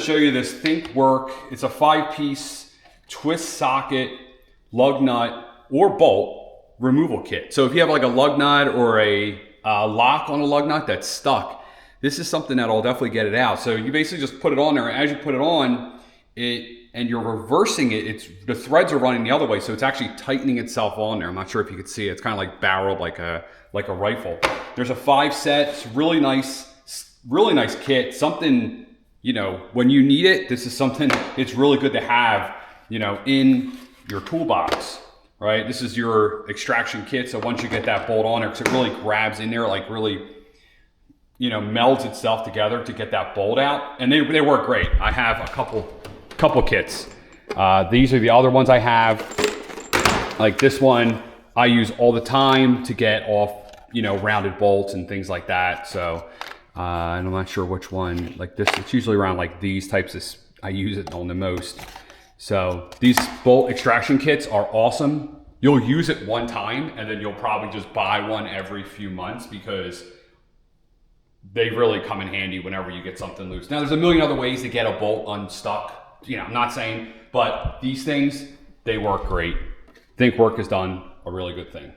Show you this Thinkwork. It's a 5-piece twist socket, lug nut, or bolt removal kit. So if you have like a lug nut or a lock on a lug nut that's stuck, this is something that'll definitely get it out. So you basically just put it on there, and as you put it on, and you're reversing it, the threads are running the other way, so it's actually tightening itself on there. I'm not sure if you could see it. It's kind of like barreled like a rifle. There's a 5 set. It's really nice kit. Something, you know, when you need it, this is something it's really good to have, you know, in your toolbox, right? This is your extraction kit. So once you get that bolt on there, because it really grabs in there, like really, you know, melds itself together to get that bolt out. And they work great. I have a couple kits. These are the other ones I have. Like this one, I use all the time to get off, you know, rounded bolts and things like that. So, and I'm not sure which one, like this, it's usually around like these types of, I use it on the most. So these bolt extraction kits are awesome. You'll use it one time and then you'll probably just buy one every few months because they really come in handy whenever you get something loose. Now there's a million other ways to get a bolt unstuck. You know, I'm not saying, but these things, they work great. Thinkwork has done a really good thing.